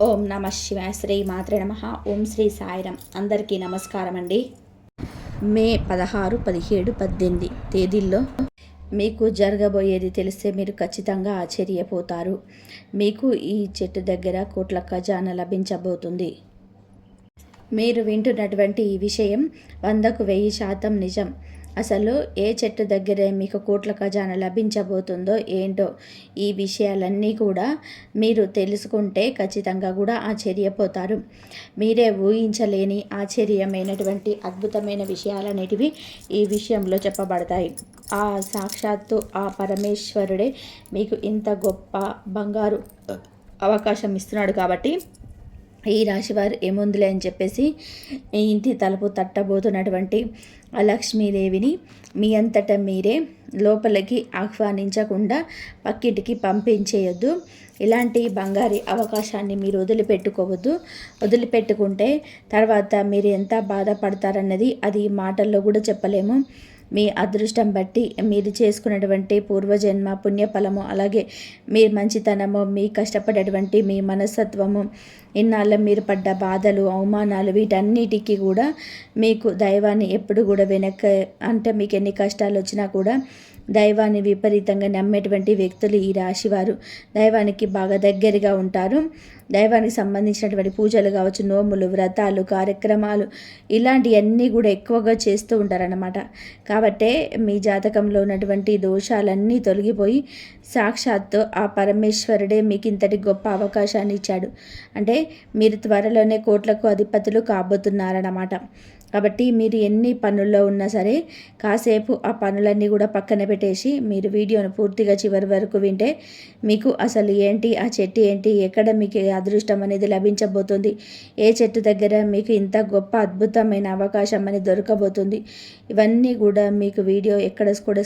ఓం నమ శివాయ. శ్రీ మాత్రే నమ. ఓం శ్రీ సాయిరం. అందరికీ నమస్కారం అండి. మే 16, 17, 18 తేదీల్లో మీకు జరగబోయేది తెలిస్తే మీరు ఖచ్చితంగా ఆశ్చర్యపోతారు. మీకు ఈ చెట్టు దగ్గర కోట్ల ఖజానా లభించబోతుంది. మీరు వింటున్నటువంటి ఈ విషయం 100కు 1000% నిజం. అసలు ఏ చెట్టు దగ్గరే మీకు కోట్ల ఖజానా లభించబోతుందో ఏంటో ఈ విషయాలన్నీ కూడా మీరు తెలుసుకుంటే ఖచ్చితంగా కూడా ఆశ్చర్యపోతారు. మీరే ఊహించలేని ఆశ్చర్యమైనటువంటి అద్భుతమైన విషయాలనేటివి ఈ విషయంలో చెప్పబడతాయి. ఆ సాక్షాత్తు ఆ పరమేశ్వరుడే మీకు ఇంత గొప్ప బంగారు అవకాశం ఇస్తున్నాడు. కాబట్టి ఈ రాశివారు ఏముందిలే అని చెప్పేసి ఇంటి తలుపు తట్టబోతున్నటువంటి ఆ లక్ష్మీదేవిని మీ అంతటా మీరే లోపలికి ఆహ్వానించకుండా పక్కింటికి పంపించేయొద్దు. ఇలాంటి బంగారి అవకాశాన్ని మీరు వదిలిపెట్టుకోవద్దు. వదిలిపెట్టుకుంటే తర్వాత మీరు ఎంత బాధపడతారన్నది అది మాటల్లో కూడా చెప్పలేము. మీ అదృష్టం బట్టి మీరు చేసుకున్నటువంటి పూర్వజన్మ పుణ్యఫలము, అలాగే మీ మంచితనము, మీ కష్టపడేటువంటి మీ మనస్తత్వము, ఇన్నాళ్ళ మీరు పడ్డ బాధలు, అవమానాలు, వీటన్నిటికీ కూడా మీకు దైవాన్ని ఎప్పుడు కూడా అంటే మీకు ఎన్ని కష్టాలు వచ్చినా కూడా దైవాన్ని విపరీతంగా నమ్మేటువంటి వ్యక్తులు ఈ రాశివారు. దైవానికి బాగా దగ్గరగా ఉంటారు. దైవానికి సంబంధించినటువంటి పూజలు కావచ్చు, నోములు, వ్రతాలు, కార్యక్రమాలు ఇలాంటివన్నీ కూడా ఎక్కువగా చేస్తూ ఉంటారన్నమాట. కాబట్టే మీ జాతకంలో ఉన్నటువంటి దోషాలన్నీ తొలగిపోయి సాక్షాత్తు ఆ పరమేశ్వరుడే మీకు ఇంతటి గొప్ప అవకాశాన్ని ఇచ్చాడు. అంటే మీరు త్వరలోనే కోట్లకు అధిపతులు కాబోతున్నారన్నమాట. కాబట్టి మీరు ఎన్ని పనుల్లో ఉన్నా సరే కాసేపు ఆ పనులన్నీ కూడా పక్కన పెట్టేసి మీరు వీడియోను పూర్తిగా చివరి వరకు వింటే మీకు అసలు ఏంటి, ఆ చెట్టు ఏంటి, ఎక్కడ మీకు అదృష్టం అనేది లభించబోతుంది, ఏ చెట్టు దగ్గర మీకు ఇంత గొప్ప అద్భుతమైన అవకాశం అనేది దొరకబోతుంది, ఇవన్నీ కూడా మీకు వీడియో ఎక్కడ కూడా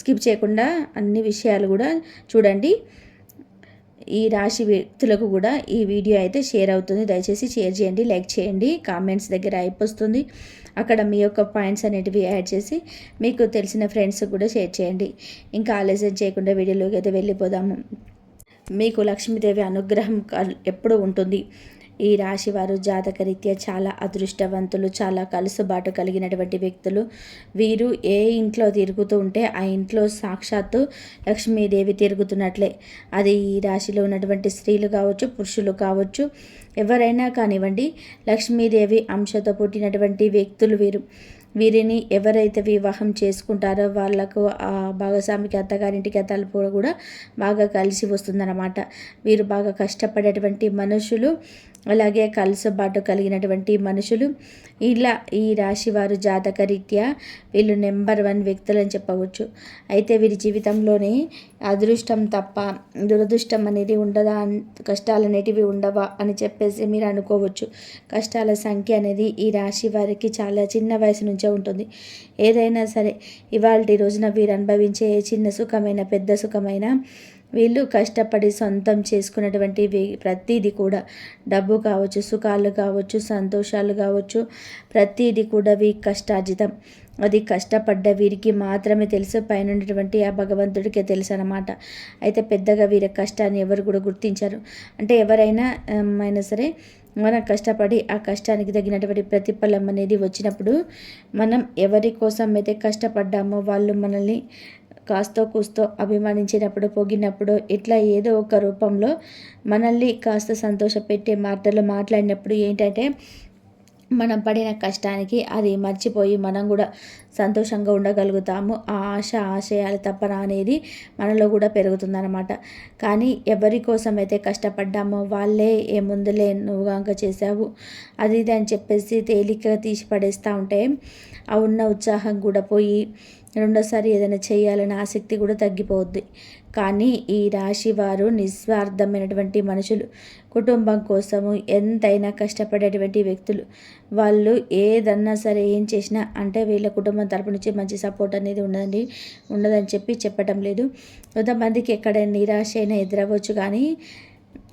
స్కిప్ చేయకుండా అన్ని విషయాలు కూడా చూడండి. ఈ రాశి వ్యక్తులకు కూడా ఈ వీడియో అయితే షేర్ అవుతుంది. దయచేసి షేర్ చేయండి, లైక్ చేయండి. కామెంట్స్ దగ్గర అయిపోతుంది, అక్కడ మీ యొక్క పాయింట్స్ అనేటివి యాడ్ చేసి మీకు తెలిసిన ఫ్రెండ్స్ కూడా షేర్ చేయండి. ఇంకా ఆలస్యం చేయకుండా వీడియోలోకి అయితే వెళ్ళిపోదాము. మీకు లక్ష్మీదేవి అనుగ్రహం ఎప్పుడు ఉంటుంది. ఈ రాశి వారు జాతకరీత్యా చాలా అదృష్టవంతులు, చాలా కలుసుబాటు కలిగినటువంటి వ్యక్తులు. వీరు ఏ ఇంట్లో తిరుగుతూ ఉంటే ఆ ఇంట్లో సాక్షాత్తు లక్ష్మీదేవి తిరుగుతున్నట్లే. అది ఈ రాశిలో ఉన్నటువంటి స్త్రీలు కావచ్చు, పురుషులు కావచ్చు, ఎవరైనా కానివ్వండి, లక్ష్మీదేవి అంశతో పుట్టినటువంటి వ్యక్తులు వీరు. వీరిని ఎవరైతే వివాహం చేసుకుంటారో వాళ్ళకు ఆ భాగస్వామికి అత్తగారింటికి తలుపు కూడా బాగా కలిసి వస్తుందన్నమాట. వీరు బాగా కష్టపడేటువంటి మనుషులు, అలాగే కలుసుబాటు కలిగినటువంటి మనుషులు. ఇలా ఈ రాశి వారు జాతకరీత్యా వీళ్ళు నెంబర్ 1 వ్యక్తులు అని చెప్పవచ్చు. అయితే వీరి జీవితంలోనే అదృష్టం తప్ప దురదృష్టం అనేది ఉండదా, కష్టాలు అనేటివి ఉండవా అని చెప్పేసి మీరు అనుకోవచ్చు. కష్టాల సంఖ్య అనేది ఈ రాశి వారికి చాలా చిన్న వయసు నుంచే ఉంటుంది. ఏదైనా సరే ఇవాళ రోజున వీరు అనుభవించే చిన్న సుఖమైన పెద్ద సుఖమైన వీళ్ళు కష్టపడి సొంతం చేసుకున్నటువంటి ప్రతీది కూడా, డబ్బు కావచ్చు, సుఖాలు కావచ్చు, సంతోషాలు కావచ్చు, ప్రతీది కూడా వీరి కష్టార్జితం. అది కష్టపడ్డ వీరికి మాత్రమే తెలుసు, పైన ఉన్నటువంటి ఆ భగవంతుడికే తెలుసు అన్నమాట. అయితే పెద్దగా వీరి కష్టాన్ని ఎవరు కూడా గుర్తించారు. అంటే ఎవరైనా అయినా సరే మనం కష్టపడి ఆ కష్టానికి తగినటువంటి ప్రతిఫలం అనేది వచ్చినప్పుడు మనం ఎవరి కోసం అయితే కష్టపడ్డామో వాళ్ళు మనల్ని కాస్తో కూస్తో అభిమానించినప్పుడు, పొగినప్పుడు, ఇట్లా ఏదో ఒక రూపంలో మనల్ని కాస్త సంతోషపెట్టే మాటలు మాట్లాడినప్పుడు ఏంటంటే మనం పడిన కష్టానికి అది మర్చిపోయి మనం కూడా సంతోషంగా ఉండగలుగుతాము. ఆ ఆశయాల తపన అనేది మనలో కూడా పెరుగుతుందన్నమాట. కానీ ఎవరి కోసం అయితే కష్టపడ్డామో వాళ్ళే ఏముందులే నువ్వు గాంక చేసావు అది ఇది అని చెప్పేసి తేలికగా తీసి పడేస్తూ ఉంటే ఆ ఉన్న ఉత్సాహం కూడా పోయి రెండోసారి ఏదైనా చేయాలనే ఆసక్తి కూడా తగ్గిపోద్ది. కానీ ఈ రాశి వారు నిస్వార్థమైనటువంటి మనుషులు. కుటుంబం కోసము ఎంతైనా కష్టపడేటువంటి వ్యక్తులు. వాళ్ళు ఏదన్నా సరే ఏం చేసినా అంటే వీళ్ళ కుటుంబం తరపు నుంచి మంచి సపోర్ట్ అనేది ఉండదని చెప్పి చెప్పటం లేదు. కొంతమందికి ఎక్కడైనా నిరాశ అయినా ఎదురవ్వచ్చు, కానీ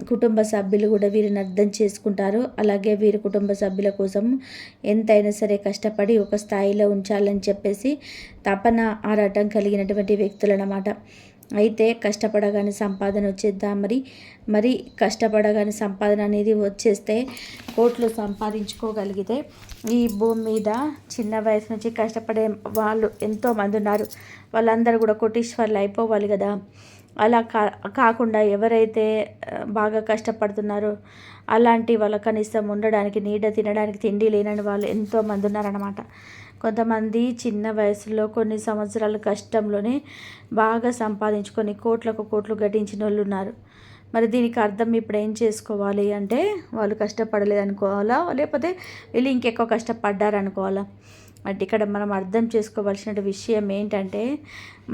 కుటుంబ సభ్యులు కూడా వీరిని అర్థం చేసుకుంటారు. అలాగే వీరి కుటుంబ సభ్యుల కోసం ఎంతైనా సరే కష్టపడి ఒక స్థాయిలో ఉంచాలని చెప్పేసి తపన ఆరాటం కలిగినటువంటి వ్యక్తులు అన్నమాట. అయితే కష్టపడగానే సంపాదన వచ్చేద్దా మరి కష్టపడగానే సంపాదన అనేది వచ్చేస్తే కోట్లు సంపాదించుకోగలిగితే ఈ భూమి మీద చిన్న వయసు నుంచి కష్టపడే వాళ్ళు ఎంతోమంది ఉన్నారు. వాళ్ళందరూ కూడా కోటీశ్వర్లు అయిపోవాలి కదా. అలా కాకుండా ఎవరైతే బాగా కష్టపడుతున్నారో అలాంటి వాళ్ళ కనీసం ఉండడానికి నీడ, తినడానికి తిండి లేనని వాళ్ళు ఎంతోమంది ఉన్నారన్నమాట. కొంతమంది చిన్న వయసులో కొన్ని సంవత్సరాల కష్టంలోనే బాగా సంపాదించుకొని కోట్లకు కోట్లు గడించిన వాళ్ళు ఉన్నారు. మరి దీనికి అర్థం ఇప్పుడు ఏం చేసుకోవాలి అంటే, వాళ్ళు కష్టపడలేదు అనుకోవాలా, లేకపోతే వీళ్ళు ఇంకెక్కువ కష్టపడ్డారు అనుకోవాలా? అంటే ఇక్కడ మనం అర్థం చేసుకోవాల్సిన విషయం ఏంటంటే,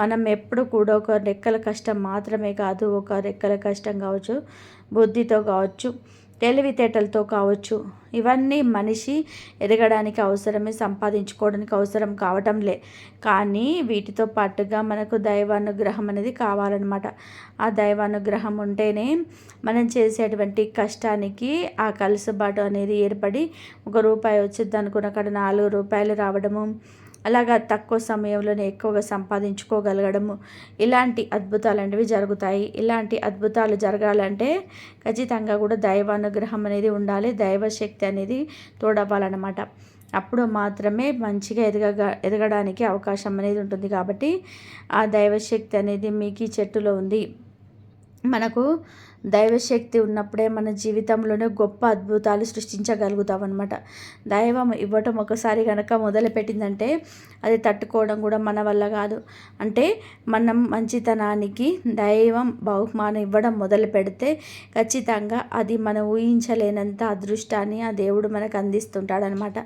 మనం ఎప్పుడు కూడా ఒక రెక్కల కష్టం మాత్రమే కాదు, ఒక రెక్కల కష్టం కావచ్చు, బుద్ధితో కావచ్చు, తెలివితేటలతో కావచ్చు, ఇవన్నీ మనిషి ఎదగడానికి అవసరమే, సంపాదించుకోవడానికి అవసరం కావటంలే. కానీ వీటితో పాటుగా మనకు దైవానుగ్రహం అనేది కావాలన్నమాట. ఆ దైవానుగ్రహం ఉంటేనే మనం చేసేటువంటి కష్టానికి ఆ కలుసుబాటు అనేది ఏర్పడి ₹1 వచ్చింది అనుకున్న అక్కడ ₹4 రావడము, అలాగా తక్కువ సమయంలోనే ఎక్కువగా సంపాదించుకోగలగడము, ఇలాంటి అద్భుతాలు అనేవి జరుగుతాయి. ఇలాంటి అద్భుతాలు జరగాలంటే ఖచ్చితంగా కూడా దైవానుగ్రహం అనేది ఉండాలి, దైవశక్తి అనేది తోడవ్వాలన్నమాట. అప్పుడు మాత్రమే మంచిగా ఎదగడానికి అవకాశం అనేది ఉంటుంది. కాబట్టి ఆ దైవశక్తి అనేది మీకు ఈ చెట్టులో ఉంది. మనకు దైవశక్తి ఉన్నప్పుడే మన జీవితంలోనే గొప్ప అద్భుతాలు సృష్టించగలుగుతాం అనమాట. దైవం ఇవ్వటం ఒకసారి కనుక మొదలుపెట్టిందంటే అది తట్టుకోవడం కూడా మన వల్ల కాదు. అంటే మనం మంచితనానికి దైవం బహుమానం ఇవ్వడం మొదలు పెడితే ఖచ్చితంగా అది మనం ఊహించలేనంత అదృష్టాన్ని ఆ దేవుడు మనకు అందిస్తుంటాడనమాట.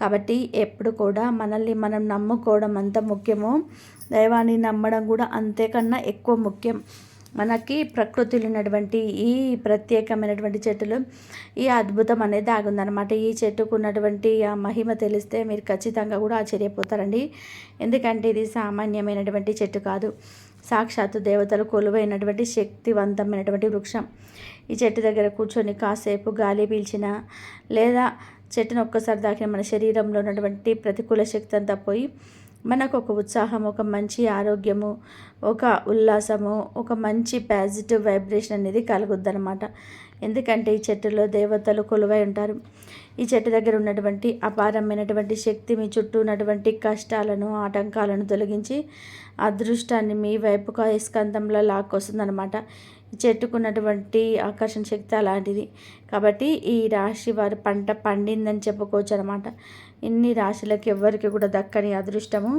కాబట్టి ఎప్పుడు కూడా మనల్ని మనం నమ్ముకోవడం అంత ముఖ్యమో దైవాన్ని నమ్మడం కూడా అంతేకన్నా ఎక్కువ ముఖ్యం. మనకి ప్రకృతిలో ఉన్నటువంటి ఈ ప్రత్యేకమైనటువంటి చెట్టులో ఈ అద్భుతం అనేది దాగుందనమాట. ఈ చెట్టుకు ఉన్నటువంటి ఆ మహిమ తెలిస్తే మీరు ఖచ్చితంగా కూడా ఆశ్చర్యపోతారండి. ఎందుకంటే ఇది సామాన్యమైనటువంటి చెట్టు కాదు, సాక్షాత్తు దేవతలు కొలువైనటువంటి శక్తివంతమైనటువంటి వృక్షం. ఈ చెట్టు దగ్గర కూర్చొని కాసేపు గాలి పీల్చినా లేదా చెట్టును ఒక్కసారి దాకిన మన శరీరంలో ఉన్నటువంటి ప్రతికూల శక్తి అంతా పోయి మనకు ఒక ఉత్సాహం, ఒక మంచి ఆరోగ్యము, ఒక ఉల్లాసము, ఒక మంచి పాజిటివ్ వైబ్రేషన్ అనేది కలుగుద్దనమాట. ఎందుకంటే ఈ చెట్టులో దేవతలు కొలువై ఉంటారు. ఈ చెట్టు దగ్గర ఉన్నటువంటి అపారమైనటువంటి శక్తి మీ చుట్టూ ఉన్నటువంటి కష్టాలను, ఆటంకాలను తొలగించి అదృష్టాన్ని మీ వైపుగా స్కందంలో లాక్కొస్తుందనమాట. ఈ చెట్టుకున్నటువంటి ఆకర్షణ శక్తి అలాంటిది. కాబట్టి ఈ రాశి వారి పంట పండిందని చెప్పుకోవచ్చు అనమాట. ఇన్ని రాశులకు ఎవ్వరికి కూడా దక్కని అదృష్టము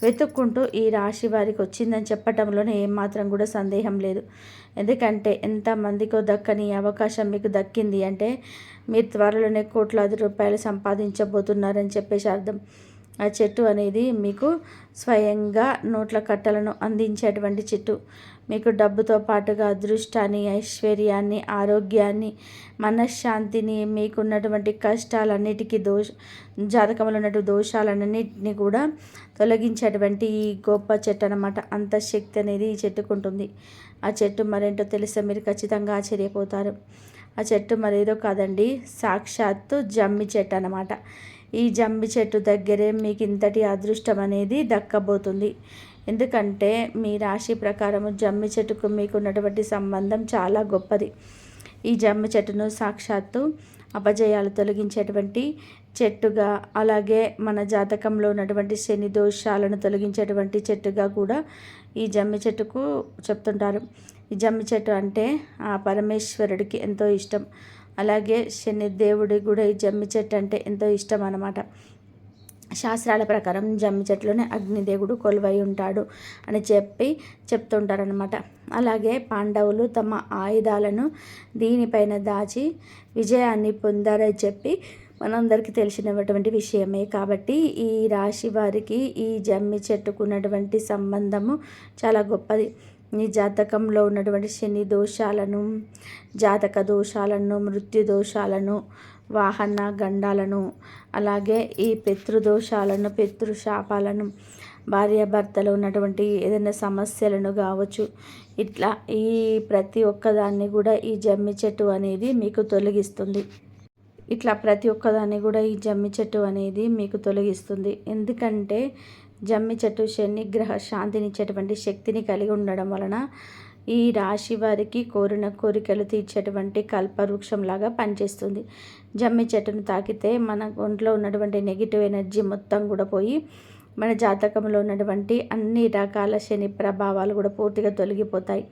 వెతుక్కుంటూ ఈ రాశి వారికి వచ్చిందని చెప్పటంలోనే ఏమాత్రం కూడా సందేహం లేదు. ఎందుకంటే ఎంతమందికో దక్కని అవకాశం మీకు దక్కింది అంటే మీరు త్వరలోనే ₹1,00,00,000 సంపాదించబోతున్నారని చెప్పేసి అర్థం. ఆ చెట్టు అనేది మీకు స్వయంగా నోట్ల కట్టలను అందించేటువంటి చెట్టు. మీకు డబ్బుతో పాటుగా అదృష్టాన్ని, ఐశ్వర్యాన్ని, ఆరోగ్యాన్ని, మనశ్శాంతిని, మీకున్నటువంటి కష్టాలన్నిటికీ జాతకంలో ఉన్నటువంటి దోషాలన్నింటినీ కూడా తొలగించేటువంటి ఈ గొప్ప చెట్టు అనమాట. అంత శక్తి అనేది ఈ చెట్టుకుంటుంది. ఆ చెట్టు మరేంటో తెలిస్తే మీరు ఖచ్చితంగా ఆశ్చర్యపోతారు. ఆ చెట్టు మరేదో కాదండి, సాక్షాత్తు జమ్మి చెట్టు అనమాట. ఈ జమ్మి చెట్టు దగ్గరే మీకు ఇంతటి అదృష్టం అనేది దక్కబోతుంది. ఎందుకంటే మీ రాశి ప్రకారం జమ్మి చెట్టుకు మీకు ఉన్నటువంటి సంబంధం చాలా గొప్పది. ఈ జమ్మి చెట్టును సాక్షాత్తు అపజయాలు తొలగించేటువంటి చెట్టుగా, అలాగే మన జాతకంలో ఉన్నటువంటి శని దోషాలను తొలగించేటువంటి చెట్టుగా కూడా ఈ జమ్మి చెట్టుకు చెప్తుంటారు. ఈ జమ్మి చెట్టు అంటే ఆ పరమేశ్వరుడికి ఎంతో ఇష్టం. అలాగే శని దేవుడికి కూడా ఈ జమ్మి చెట్టు అంటే ఎంతో ఇష్టం అన్నమాట. శాస్త్రాల ప్రకారం జమ్మి చెట్టులోనే అగ్నిదేవుడు కొలువై ఉంటాడు అని చెప్తుంటారనమాట. అలాగే పాండవులు తమ ఆయుధాలను దీనిపైన దాచి విజయాన్ని పొందారని చెప్పి మనందరికీ తెలిసినటువంటి విషయమే. కాబట్టి ఈ రాశి వారికి ఈ జమ్మి చెట్టుకున్నటువంటి సంబంధము చాలా గొప్పది. ఈ జాతకంలో ఉన్నటువంటి శని దోషాలను, జాతక దోషాలను, మృత్యు దోషాలను, వాహన గండాలను, అలాగే ఈ పితృదోషాలను, పితృశాపాలను, భార్యాభర్తలో ఉన్నటువంటి ఏదైనా సమస్యలను కావచ్చు, ఇట్లా ఈ ప్రతి ఒక్కదాన్ని కూడా ఈ జమ్మి చెట్టు అనేది మీకు తొలగిస్తుంది. ఇట్లా ప్రతి ఒక్కదాన్ని కూడా ఈ జమ్మి చెట్టు అనేది మీకు తొలగిస్తుంది. ఎందుకంటే జమ్మి చెట్టు శనిగ్రహ శాంతినిచ్చేటువంటి శక్తిని కలిగి ఉండడం వలన ఈ రాశి వారికి కోరిన కోరికలు తీర్చేటువంటి కల్పవృక్షంలాగా పనిచేస్తుంది. జమ్మి చెట్టును తాకితే మన ఒంట్లో ఉన్నటువంటి నెగిటివ్ ఎనర్జీ మొత్తం కూడా పోయి మన జాతకంలో ఉన్నటువంటి అన్ని రకాల శని ప్రభావాలు కూడా పూర్తిగా తొలగిపోతాయి.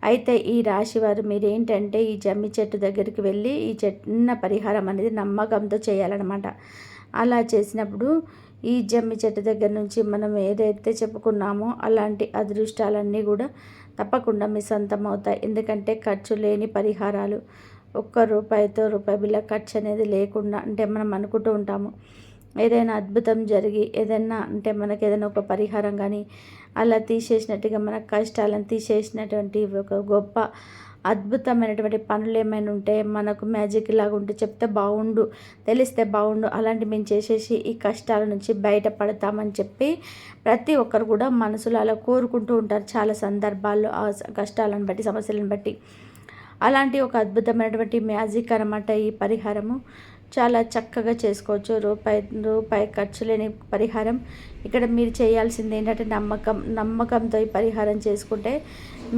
అయితే ఈ రాశి వారు మీరేంటంటే ఈ జమ్మి చెట్టు దగ్గరికి వెళ్ళి ఈ చిన్న పరిహారం అనేది నమ్మకంతో చేయాలన్నమాట. అలా చేసినప్పుడు ఈ జమ్మి చెట్టు దగ్గర నుంచి మనం ఏదైతే చెప్పుకున్నామో అలాంటి అదృష్టాలన్నీ కూడా తప్పకుండా మీ సొంతం అవుతాయి. ఎందుకంటే ఖర్చు లేని పరిహారాలు, రూపాయితో రూపాయి బిళ్ళ ఖర్చు అనేది లేకుండా, అంటే మనం అనుకుంటూ ఉంటాము ఏదైనా అద్భుతం జరిగి ఏదైనా అంటే మనకి ఏదైనా ఒక పరిహారం కానీ అలా తీసేసినట్టుగా మన కష్టాలను తీసేసినటువంటి ఒక గొప్ప అద్భుతమైనటువంటి పనులు ఏమైనా ఉంటే మనకు మ్యాజిక్ లాగా ఉంటే చెప్తే బాగుండు, తెలిస్తే బాగుండు, అలాంటి మేము చేసేసి ఈ కష్టాల నుంచి బయటపడతామని చెప్పి ప్రతి ఒక్కరు కూడా మనసులో అలా కోరుకుంటూ ఉంటారు చాలా సందర్భాల్లో ఆ కష్టాలను బట్టి, సమస్యలను బట్టి. అలాంటి ఒక అద్భుతమైనటువంటి మ్యాజిక్ అన్నమాట ఈ పరిహారము. చాలా చక్కగా చేసుకోవచ్చు. రూపాయి ఖర్చు లేని పరిహారం. ఇక్కడ మీరు చేయాల్సింది ఏంటంటే నమ్మకంతో ఈ పరిహారం చేసుకుంటే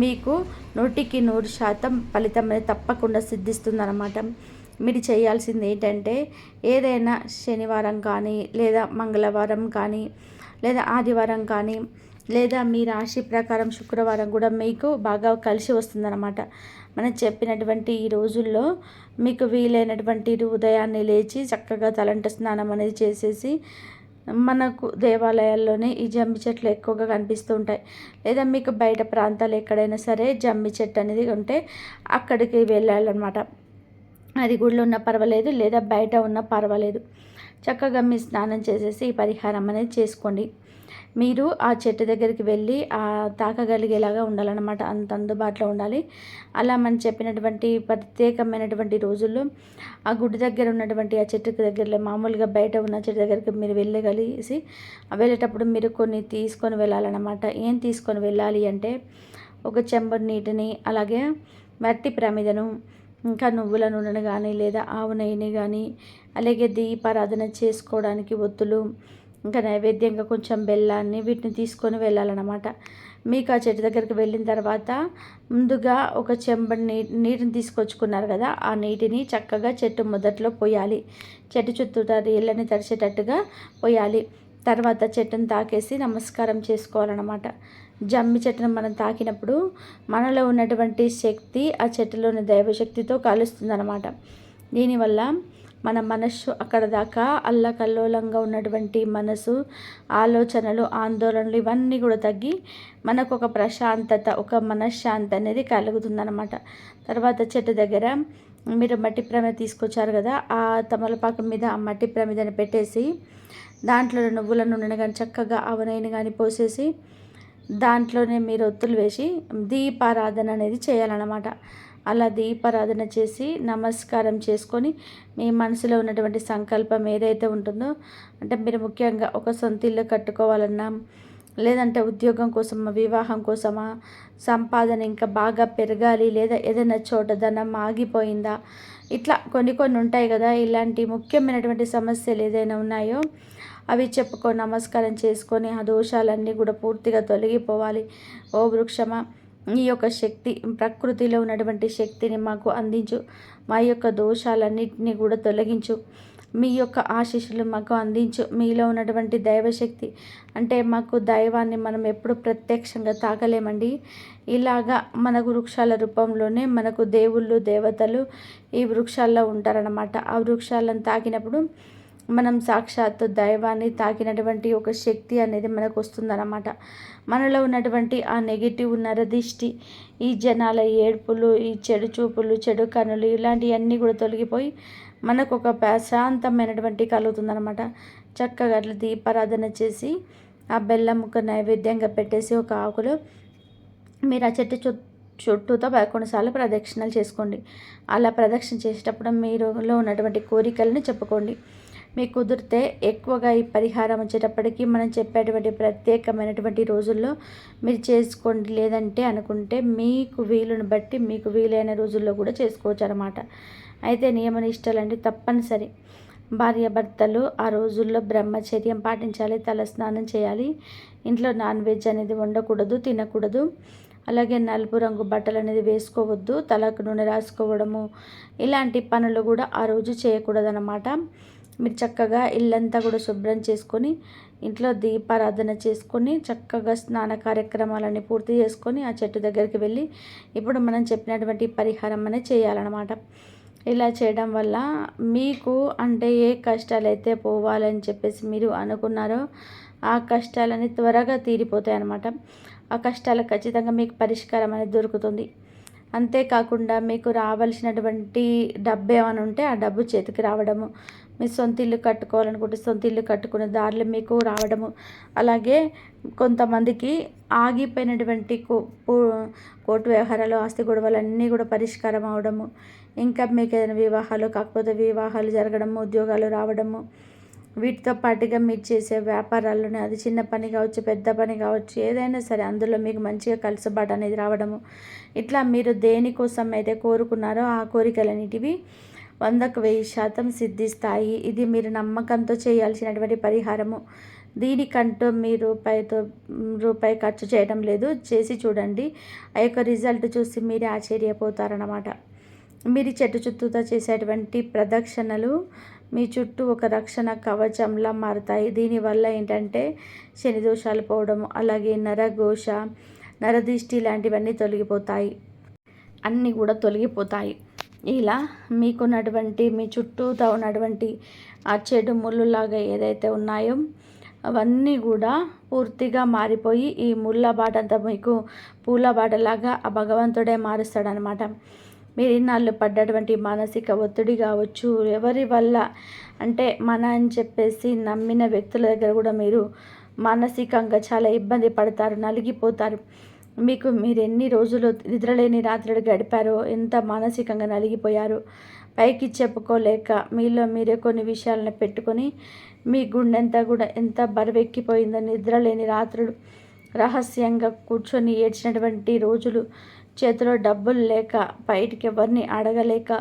మీకు 100% ఫలితం అనేది తప్పకుండా సిద్ధిస్తుందన్నమాట. మీరు చేయాల్సింది ఏంటంటే ఏదైనా శనివారం కానీ లేదా మంగళవారం కానీ లేదా ఆదివారం కానీ లేదా మీ రాశి ప్రకారం శుక్రవారం కూడా మీకు బాగా కలిసి వస్తుందన్నమాట. మనం చెప్పినటువంటి ఈ రోజుల్లో మీకు వీలైనటువంటి ఉదయాన్నే లేచి చక్కగా తలంట స్నానం అనేది చేసేసి మనకు దేవాలయాల్లోనే ఈ జమ్మి చెట్లు ఎక్కువగా కనిపిస్తూ ఉంటాయి. లేదా మీకు బయట ప్రాంతాలు ఎక్కడైనా సరే జమ్మి చెట్టు అనేది ఉంటే అక్కడికి వెళ్ళాలన్నమాట. అది గుడిలో ఉన్న పర్వాలేదు, లేదా బయట ఉన్న పర్వాలేదు. చక్కగా మీ స్నానం చేసేసి ఈ పరిహారం అనేది చేసుకోండి. మీరు ఆ చెట్టు దగ్గరికి వెళ్ళి తాకగలిగేలాగా ఉండాలన్నమాట. అంత అందుబాటులో ఉండాలి. అలా మనం చెప్పినటువంటి ప్రత్యేకమైనటువంటి రోజుల్లో ఆ గుడి దగ్గర ఉన్నటువంటి ఆ చెట్టుకి దగ్గరలో మామూలుగా బయట ఉన్న చెట్టు దగ్గరికి మీరు వెళ్ళగలిసి వెళ్ళేటప్పుడు మీరు కొన్ని తీసుకొని వెళ్ళాలన్నమాట. ఏం తీసుకొని వెళ్ళాలి అంటే ఒక చెంబు నీటిని, అలాగే మట్టి ప్రమిదను, ఇంకా నువ్వుల నూనెను కానీ లేదా ఆవు నెయ్యిని కానీ, అలాగే దీపారాధన చేసుకోవడానికి ఒత్తులు, ఇంకా నైవేద్యంగా కొంచెం బెల్లాన్ని, వీటిని తీసుకొని వెళ్ళాలన్నమాట. మీకు ఆ చెట్టు దగ్గరికి వెళ్ళిన తర్వాత ముందుగా ఒక చెంబడి నీటిని తీసుకొచ్చుకున్నారు కదా, ఆ నీటిని చక్కగా చెట్టు మొదట్లో పోయాలి. చెట్టు చుట్టూ నీళ్ళని తడిచేటట్టుగా పోయాలి. తర్వాత చెట్టును తాకేసి నమస్కారం చేసుకోవాలన్నమాట. జమ్మి చెట్టును మనం తాకినప్పుడు మనలో ఉన్నటువంటి శక్తి ఆ చెట్టులోని దైవశక్తితో కలుస్తుందన్నమాట. దీనివల్ల మన మనస్సు అక్కడ దాకా అల్లకల్లోలంగా ఉన్నటువంటి మనసు, ఆలోచనలు, ఆందోళనలు ఇవన్నీ కూడా తగ్గి మనకు ఒక ప్రశాంతత, ఒక మనశ్శాంతి అనేది కలుగుతుందన్నమాట. తర్వాత చెట్టు దగ్గర మీరు మట్టి ప్రమిద తీసుకొచ్చారు కదా, ఆ తమలపాకు మీద ఆ మట్టి ప్రమిదని పెట్టేసి దాంట్లో నువ్వుల నూనెను కానీ చక్కగా ఆవనైని కానీ పోసేసి దాంట్లోనే మీరు ఒత్తులు వేసి దీపారాధన అనేది చేయాలన్నమాట. అలా దీపారాధన చేసి నమస్కారం చేసుకొని మీ మనసులో ఉన్నటువంటి సంకల్పం ఏదైతే ఉంటుందో, అంటే మీరు ముఖ్యంగా ఒక సొంత ఇల్లు కట్టుకోవాలన్నా, లేదంటే ఉద్యోగం కోసమా, వివాహం కోసమా, సంపాదన ఇంకా బాగా పెరగాలి, లేదా ఏదైనా చోట ధనం ఆగిపోయిందా, ఇట్లా కొన్ని ఉంటాయి కదా. ఇలాంటి ముఖ్యమైనటువంటి సమస్యలు ఏదైనా ఉన్నాయో అవి చెప్పుకొని నమస్కారం చేసుకొని ఆ దోషాలన్నీ కూడా పూర్తిగా తొలగిపోవాలి. ఓ వృక్షమా, ఈ యొక్క శక్తి, ప్రకృతిలో ఉన్నటువంటి శక్తిని మాకు అందించు, మా యొక్క దోషాలన్నింటినీ కూడా తొలగించు, మీ యొక్క ఆశీస్సులు మాకు అందించు. మీలో ఉన్నటువంటి దైవశక్తి, అంటే మాకు దైవాన్ని మనం ఎప్పుడు ప్రత్యక్షంగా తాకలేమండి. ఇలాగా మనకు వృక్షాల రూపంలోనే మనకు దేవుళ్ళు, దేవతలు ఈ వృక్షాల్లో ఉంటారన్నమాట. ఆ వృక్షాలను తాకినప్పుడు మనం సాక్షాత్తు దైవాన్ని తాకినటువంటి ఒక శక్తి అనేది మనకు వస్తుందన్నమాట. మనలో ఉన్నటువంటి ఆ నెగిటివ్ నరదిష్టి, ఈ జనాల ఏడ్పులు, ఈ చెడు చూపులు, చెడు కనులు, ఇలాంటివన్నీ కూడా తొలగిపోయి మనకు ఒక ప్రశాంతమైనటువంటి కలుగుతుందన్నమాట. చక్కగా అట్లా దీపారాధన చేసి ఆ బెల్లం ముక్క నైవేద్యంగా పెట్టేసి ఒక ఆకులో మీరు ఆ చెట్టు చుట్టూతో 11 సార్లు ప్రదక్షిణలు చేసుకోండి. అలా ప్రదక్షిణ చేసేటప్పుడు మీరులో ఉన్నటువంటి కోరికలను చెప్పుకోండి. మీకు కుదిరితే ఎక్కువగా ఈ పరిహారం వచ్చేటప్పటికి మనం చెప్పేటువంటి ప్రత్యేకమైనటువంటి రోజుల్లో మీరు చేసుకోండి. లేదంటే అనుకుంటే మీకు వీలుని బట్టి మీకు వీలైన రోజుల్లో కూడా చేసుకోవచ్చు అన్నమాట. అయితే నియమ నిష్టలు అంటే తప్పనిసరి. భార్యాభర్తలు ఆ రోజుల్లో బ్రహ్మచర్యం పాటించాలి, తలస్నానం చేయాలి, ఇంట్లో నాన్ వెజ్ అనేది వండకూడదు, తినకూడదు. అలాగే నలుపు రంగు బట్టలు అనేది వేసుకోవద్దు, తలకు నూనె రాసుకోవడము ఇలాంటి పనులు కూడా ఆ రోజు చేయకూడదన్నమాట. మీరు చక్కగా ఇల్లంతా కూడా శుభ్రం చేసుకొని ఇంట్లో దీపారాధన చేసుకొని చక్కగా స్నాన కార్యక్రమాలన్నీ పూర్తి చేసుకొని ఆ చెట్టు దగ్గరికి వెళ్ళి ఇప్పుడు మనం చెప్పినటువంటి పరిహారం అనేది చేయాలన్నమాట. ఇలా చేయడం వల్ల మీకు అంటే ఏ కష్టాలు అయితే పోవాలని చెప్పేసి మీరు అనుకున్నారో ఆ కష్టాలని త్వరగా తీరిపోతాయి అన్నమాట. ఆ కష్టాలు ఖచ్చితంగా మీకు పరిష్కారం అనేది దొరుకుతుంది. అంతేకాకుండా మీకు రావాల్సినటువంటి డబ్బు ఏమైనా ఉంటే ఆ డబ్బు చేతికి రావడము, మీ సొంత ఇల్లు కట్టుకోవాలనుకుంటే సొంత ఇల్లు కట్టుకునే దారిలో మీకు రావడము, అలాగే కొంతమందికి ఆగిపోయినటువంటి కోర్టు వ్యవహారాలు, ఆస్తి గొడవలు అన్నీ కూడా పరిష్కారం అవడము, ఇంకా మీకు ఏదైనా వివాహాలు కాకపోతే వివాహాలు జరగడము, ఉద్యోగాలు రావడము, వీటితో పాటుగా మీరు చేసే వ్యాపారాల్లోనే అది చిన్న పని కావచ్చు, పెద్ద పని కావచ్చు, ఏదైనా సరే అందులో మీకు మంచిగా కలుసుబాటు అనేది రావడము, ఇట్లా మీరు దేనికోసం అయితే కోరుకున్నారో ఆ కోరికలన్నిటివి 100కు 1000% సిద్ధిస్తాయి. ఇది మీరు నమ్మకంతో చేయాల్సినటువంటి పరిహారము. దీనికంటూ మీ రూపాయి ఖర్చు చేయడం లేదు. చేసి చూడండి. ఆ యొక్క రిజల్ట్ చూసి మీరే ఆశ్చర్యపోతారన్నమాట. మీరు చెట్టు చుట్టూతో చేసేటువంటి ప్రదక్షిణలు మీ చుట్టూ ఒక రక్షణ కవచంలా మారుతాయి. దీనివల్ల ఏంటంటే శని దోషాలు పోవడము, అలాగే నరఘోష, నరదిష్టి లాంటివన్నీ తొలగిపోతాయి, అన్నీ కూడా తొలగిపోతాయి. ఇలా మీకున్నటువంటి మీ చుట్టూతో ఉన్నటువంటి ఆ చెడు ముళ్ళులాగా ఏదైతే ఉన్నాయో అవన్నీ కూడా పూర్తిగా మారిపోయి ఈ ముళ్ళ బాటంతా మీకు పూల బాటలాగా ఆ భగవంతుడే మారుస్తాడనమాట. మీరు ఇన్నాళ్ళు పడ్డటువంటి మానసిక ఒత్తిడి కావచ్చు, ఎవరి వల్ల అంటే మన అని చెప్పేసి నమ్మిన వ్యక్తుల దగ్గర కూడా మీరు మానసికంగా చాలా ఇబ్బంది పడతారు, నలిగిపోతారు. మీరు ఎన్ని రోజులు నిద్రలేని రాత్రులు గడిపారో, ఎంత మానసికంగా నలిగిపోయారు, పైకి చెప్పుకోలేక మీలో మీరే కొన్ని విషయాలను పెట్టుకొని మీ గుండెంతా కూడా ఎంత బరువెక్కిపోయిందో, నిద్రలేని రాత్రులు, రహస్యంగా కూర్చొని ఏడ్చినటువంటి రోజులు, చేతిలో డబ్బులు లేక, బయటికి ఎవరిని అడగలేక,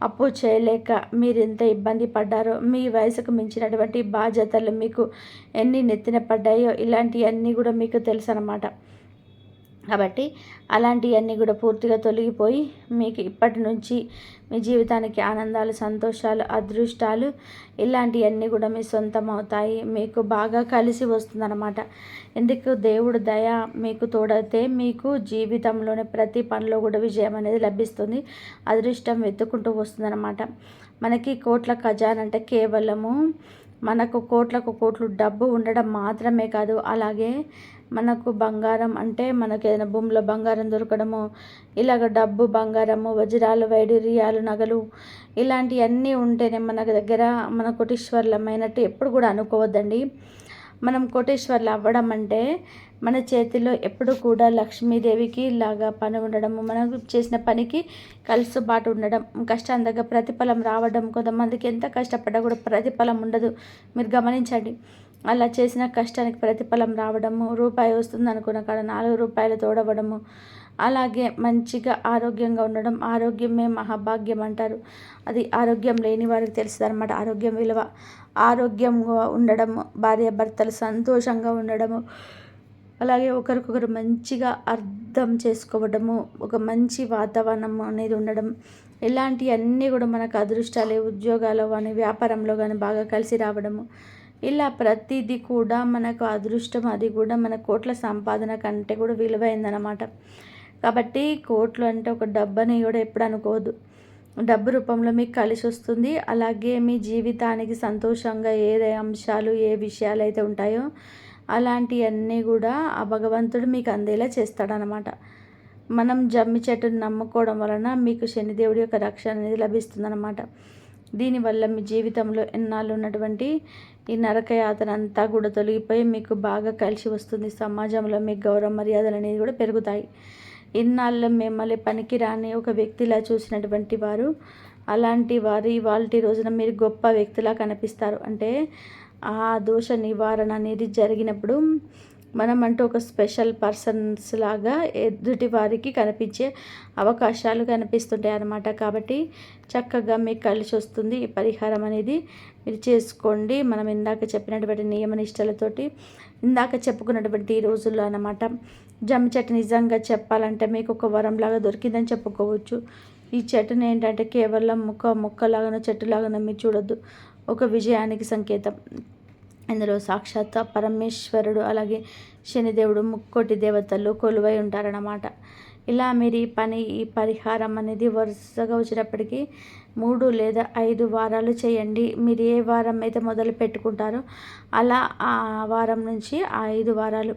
అప్పు చేయలేక మీరు ఎంత ఇబ్బంది పడ్డారో, మీ వయసుకు మించినటువంటి బాధ్యతలు మీకు ఎన్ని నెత్తిన పడ్డాయో ఇలాంటివన్నీ కూడా మీకు తెలుసు అన్నమాట. కాబట్టి అలాంటివన్నీ కూడా పూర్తిగా తొలగిపోయి మీకు ఇప్పటి నుంచి మీ జీవితానికి ఆనందాలు, సంతోషాలు, అదృష్టాలు ఇలాంటివన్నీ కూడా మీ సొంతం అవుతాయి. మీకు బాగా కలిసి వస్తుందన్నమాట. ఎందుకు దేవుడు దయ మీకు తోడైతే మీకు జీవితంలోనే ప్రతి పనిలో కూడా విజయం అనేది లభిస్తుంది, అదృష్టం వెతుక్కుంటూ వస్తుందన్నమాట. మనకి కోట్ల ఖజానా అంటే కేవలము మనకు కోట్లకు కోట్లు డబ్బు ఉండడం మాత్రమే కాదు, అలాగే మనకు బంగారం అంటే మనకు ఏదైనా భూమిలో బంగారం దొరకడము, ఇలాగ డబ్బు, బంగారము, వజ్రాలు, వైడూర్యాలు, నగలు ఇలాంటివన్నీ ఉంటేనే మన దగ్గర మన కోటీశ్వర్లమైనట్టు ఎప్పుడు కూడా అనుకోవద్దండి. మనం కోటీశ్వర్లు అవ్వడం అంటే మన చేతిలో ఎప్పుడు కూడా లక్ష్మీదేవికి ఇలాగా పని ఉండడము, మనం చేసిన పనికి కలుసుబాటు ఉండడం, కష్టాన్ని దగ్గర ప్రతిఫలం రావడం. కొంతమందికి ఎంత కష్టపడ్డా కూడా ప్రతిఫలం ఉండదు, మీరు గమనించండి. అలా చేసిన కష్టానికి ప్రతిఫలం రావడము, రూపాయి వస్తుంది అనుకున్న కాడ 4 రూపాయలు తోడవడము, అలాగే మంచిగా ఆరోగ్యంగా ఉండడం. ఆరోగ్యమే మహాభాగ్యం అంటారు. అది ఆరోగ్యం లేని వారికి తెలుస్తుంది అనమాట ఆరోగ్యం విలువ. ఆరోగ్యంగా ఉండడము, భార్యాభర్తలు సంతోషంగా ఉండడము, అలాగే ఒకరికొకరు మంచిగా అర్థం చేసుకోవడము, ఒక మంచి వాతావరణం అనేది ఉండడం, ఇలాంటివన్నీ కూడా మనకు అదృష్టాలే. ఉద్యోగాలు కానీ, వ్యాపారంలో కానీ బాగా కలిసి రావడము, ఇలా ప్రతిదీ కూడా మనకు అదృష్టం. అది కూడా మన కోట్ల సంపాదన కంటే కూడా విలువైందనమాట. కాబట్టి కోట్లు అంటే ఒక డబ్బని కూడా ఎప్పుడు అనుకోవద్దు. డబ్బు రూపంలో మీకు కలిసి వస్తుంది. అలాగే మీ జీవితానికి సంతోషంగా ఏ అంశాలు, ఏ విషయాలు అయితే ఉంటాయో అలాంటివన్నీ కూడా ఆ భగవంతుడు మీకు అందేలా చేస్తాడనమాట. మనం జమ్మి చెట్టును నమ్ముకోవడం వలన మీకు శనిదేవుడి యొక్క రక్షణ అనేది లభిస్తుందన్నమాట. దీనివల్ల మీ జీవితంలో ఎన్నాళ్ళు ఉన్నటువంటి ఈ నరకయాతన అంతా కూడా తొలగిపోయి మీకు బాగా కలిసి వస్తుంది. సమాజంలో మీకు గౌరవ మర్యాదలు అనేది కూడా పెరుగుతాయి. ఇన్నాళ్ళు మిమ్మల్ని పనికిరాని ఒక వ్యక్తిలా చూసినటువంటి వారు, అలాంటి వారు ఇవాల్టి రోజున మీరు గొప్ప వ్యక్తిలా కనిపిస్తారు. అంటే ఆ దోష నివారణ అనేది జరిగినప్పుడు మనం అంటూ ఒక స్పెషల్ పర్సన్స్ లాగా ఎదుటి వారికి కనిపించే అవకాశాలు కనిపిస్తుంటాయి అన్నమాట. కాబట్టి చక్కగా మీకు కలిసి వస్తుంది ఈ పరిహారం అనేది మీరు చేసుకోండి. మనం ఇందాక చెప్పినటువంటి నియమ నిష్టలతోటి ఇందాక చెప్పుకున్నటువంటి ఈ రోజుల్లో అన్నమాట. జమ్మి చెట్టు నిజంగా చెప్పాలంటే మీకు ఒక వరంలాగా దొరికిందని చెప్పుకోవచ్చు. ఈ చెట్టుని ఏంటంటే కేవలం మొక్కలాగానో చెట్టులాగానో మీరు చూడొద్దు, ఒక విజయానికి సంకేతం. ఇందులో సాక్షాత్ పరమేశ్వరుడు అలాగే శనిదేవుడు ముక్కోటి దేవతలు కొలువై ఉంటారన్నమాట. ఇలా మీరు ఈ పరిహారం అనేది వరుసగా వచ్చినప్పటికీ 3 లేదా 5 వారాలు చేయండి. మీరు ఏ వారం అయితే మొదలు పెట్టుకుంటారో అలా ఆ వారం నుంచి ఆ 5 వారాలు,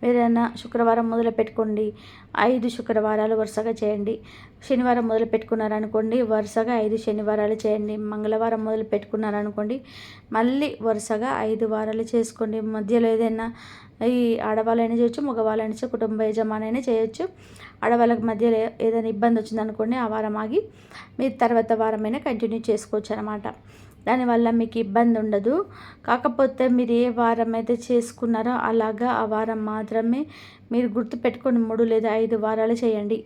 ఏదైనా శుక్రవారం మొదలు పెట్టుకోండి, 5 శుక్రవారాలు వరుసగా చేయండి. శనివారం మొదలు పెట్టుకున్నారనుకోండి, వరుసగా 5 శనివారాలు చేయండి. మంగళవారం మొదలు పెట్టుకున్నారనుకోండి, మళ్ళీ వరుసగా 5 వారాలు చేసుకోండి. మధ్యలో ఏదైనా ఈ ఆడవాళ్ళైనా చేయొచ్చు, మగవాళ్ళైనా చేయొచ్చు, కుటుంబ యజమానైనా చేయొచ్చు. ఆడవాళ్ళకి మధ్యలో ఏదైనా ఇబ్బంది వచ్చిందనుకోండి, ఆ వారం ఆగి మీరు తర్వాత వారమైనా కంటిన్యూ చేసుకోవచ్చు అనమాట. దానివల్ల మీకు ఇబ్బంది ఉండదు. కాకపోతే మీరు ఏ వారం అయితే చేసుకున్నారో అలాగా ఆ వారం మాత్రమే మీరు గుర్తుపెట్టుకొని 3 లేదా 5 వారాలు చేయండి.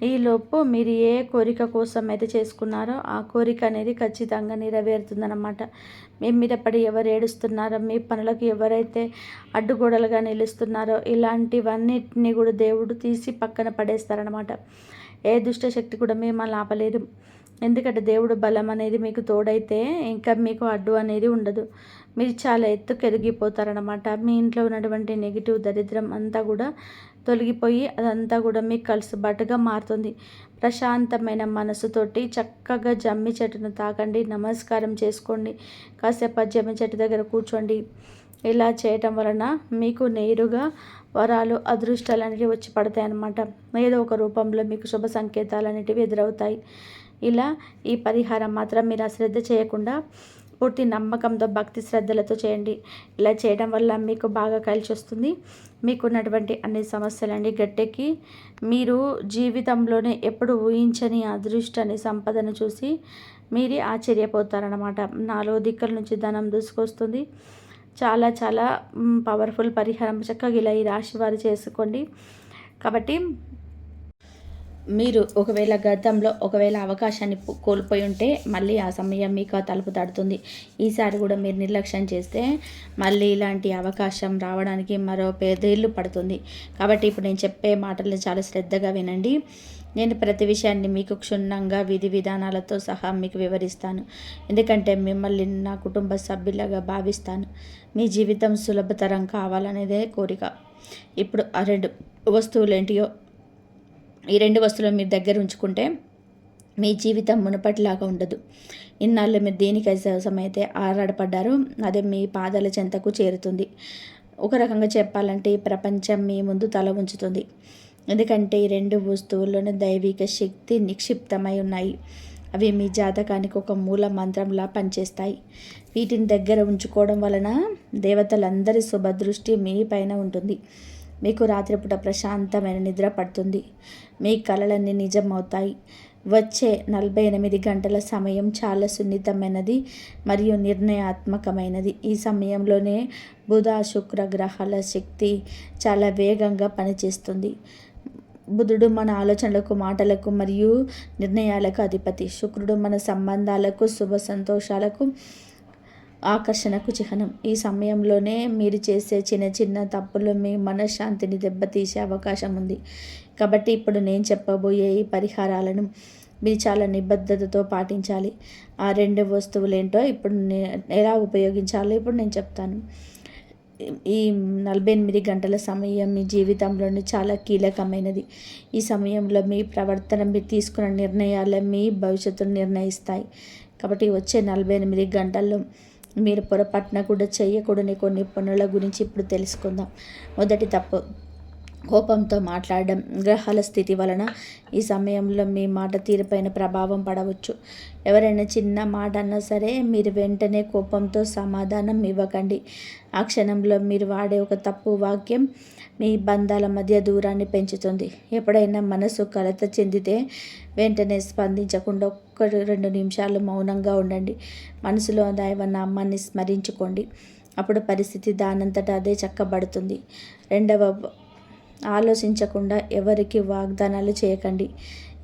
ఈలోపు మీరు ఏ కోరిక కోసం అయితే చేసుకున్నారో ఆ కోరిక అనేది ఖచ్చితంగా నెరవేరుతుందన్నమాట. మీ మీద పడి ఎవరు ఏడుస్తున్నారో, మీ పనులకు ఎవరైతే అడ్డుగోడలుగా నిలుస్తున్నారో ఇలాంటివన్నిటిని కూడా దేవుడు తీసి పక్కన పడేస్తారనమాట. ఏ దుష్ట శక్తి కూడా మిమ్మల్ని ఆపలేదు. ఎందుకంటే దేవుడు బలం అనేది మీకు తోడైతే ఇంకా మీకు అడ్డు అనేది ఉండదు. మీరు చాలా ఎత్తుకు ఎదిగిపోతారనమాట. మీ ఇంట్లో ఉన్నటువంటి నెగిటివ్ దరిద్రం అంతా కూడా తొలగిపోయి అదంతా కూడా మీకు కలుసుబాటుగా మారుతుంది. ప్రశాంతమైన మనసుతోటి చక్కగా జమ్మి చెట్టును తాకండి, నమస్కారం చేసుకోండి, కాసేపు ఆ జమ్మి చెట్టు దగ్గర కూర్చోండి. ఇలా చేయటం వలన మీకు నేరుగా వరాలు, అదృష్టాలు అనేవి వచ్చి పడతాయి అన్నమాట. ఏదో ఒక రూపంలో మీకు శుభ సంకేతాలు అనేటివి ఎదురవుతాయి. ఇలా ఈ పరిహారం మాత్రం మీరు అశ్రద్ధ చేయకుండా పూర్తి నమ్మకంతో, భక్తి శ్రద్ధలతో చేయండి. ఇలా చేయడం వల్ల మీకు బాగా కలిసి వస్తుంది. మీకున్నటువంటి అన్ని సమస్యలన్నీ గట్టెక్కి మీరు జీవితంలోనే ఎప్పుడు ఊహించని అదృష్టాన్ని, సంపదను చూసి మీరే ఆశ్చర్యపోతారనమాట. 4 దిక్కుల నుంచి ధనం దూసుకొస్తుంది. చాలా చాలా పవర్ఫుల్ పరిహారం. చక్కగా ఇలా ఈ రాశి వారు చేసుకోండి. కాబట్టి మీరు ఒకవేళ గతంలో అవకాశాన్ని కోల్పోయి ఉంటే మళ్ళీ ఆ సమయం మీకు తలుపు తడుతుంది. ఈసారి కూడా మీరు నిర్లక్ష్యం చేస్తే మళ్ళీ ఇలాంటి అవకాశం రావడానికి మరో 5 ఏళ్ళు పడుతుంది. కాబట్టి ఇప్పుడు నేను చెప్పే మాటలను చాలా శ్రద్ధగా వినండి. నేను ప్రతి విషయాన్ని మీకు క్షుణ్ణంగా విధి విధానాలతో సహా మీకు వివరిస్తాను. ఎందుకంటే మిమ్మల్ని నా కుటుంబ సభ్యులుగా భావిస్తాను. మీ జీవితం సులభతరం కావాలనేదే కోరిక. ఇప్పుడు ఆ 2 వస్తువులు ఏంటియో, ఈ 2 వస్తువులు మీరు దగ్గర ఉంచుకుంటే మీ జీవితం మునుపటిలాగా ఉండదు. ఇన్నాళ్ళు మీరు దేనికోసమైతే ఆరాటపడ్డారో అదే మీ పాదాల చెంతకు చేరుతుంది. ఒక రకంగా చెప్పాలంటే ఈ ప్రపంచం మీ ముందు తల ఉంచుతుంది. ఎందుకంటే ఈ 2 వస్తువుల్లోనే దైవిక శక్తి నిక్షిప్తమై ఉన్నాయి. అవి మీ జాతకానికి ఒక మూల మంత్రంలా పనిచేస్తాయి. వీటిని దగ్గర ఉంచుకోవడం వలన దేవతలందరి శుభదృష్టి మీ పైన ఉంటుంది. మీకు రాత్రిపూట ప్రశాంతమైన నిద్ర పడుతుంది. మీ కలలన్నీ నిజం అవుతాయి. వచ్చే 48 గంటల సమయం చాలా సున్నితమైనది మరియు నిర్ణయాత్మకమైనది. ఈ సమయంలోనే బుధ, శుక్ర గ్రహాల శక్తి చాలా వేగంగా పనిచేస్తుంది. బుధుడు మన ఆలోచనలకు, మాటలకు మరియు నిర్ణయాలకు అధిపతి. శుక్రుడు మన సంబంధాలకు, శుభ సంతోషాలకు, ఆకర్షణకు చిహ్నం. ఈ సమయంలోనే మీరు చేసే చిన్న చిన్న తప్పులు మీ మనశ్శాంతిని దెబ్బతీసే అవకాశం ఉంది. కాబట్టి ఇప్పుడు నేను చెప్పబోయే ఈ పరిహారాలను మీరు చాలా నిబద్ధతతో పాటించాలి. ఆ 2 వస్తువులు ఏంటో ఇప్పుడు ఎలా ఉపయోగించాలో ఇప్పుడు నేను చెప్తాను. ఈ 48 గంటల సమయం మీ జీవితంలోని చాలా కీలకమైనది. ఈ సమయంలో మీ ప్రవర్తన, మీరు తీసుకున్న నిర్ణయాలే మీ భవిష్యత్తును నిర్ణయిస్తాయి. కాబట్టి వచ్చే 48 గంటల్లో మీరు పొరపాటున కూడా చేయకూడని కొన్ని పనుల గురించి ఇప్పుడు తెలుసుకుందాం. మొదటి తప్పు, కోపంతో మాట్లాడడం. గ్రహాల స్థితి వలన ఈ సమయంలో మీ మాట తీరుపైన ప్రభావం పడవచ్చు. ఎవరైనా చిన్న మాట అన్నా సరే మీరు వెంటనే కోపంతో సమాధానం ఇవ్వకండి. ఆ క్షణంలో మీరు వాడే ఒక తప్పు వాక్యం మీ బంధాల మధ్య దూరాన్ని పెంచుతుంది. ఎప్పుడైనా మనసు కలత చెందితే వెంటనే స్పందించకుండా 1-2 నిమిషాలు మౌనంగా ఉండండి. మనసులో దైవనామాన్ని స్మరించుకోండి. అప్పుడు పరిస్థితి దానంతట అదే చక్కబడుతుంది. రెండవ, ఆలోచించకుండా ఎవరికి వాగ్దానాలు చేయకండి.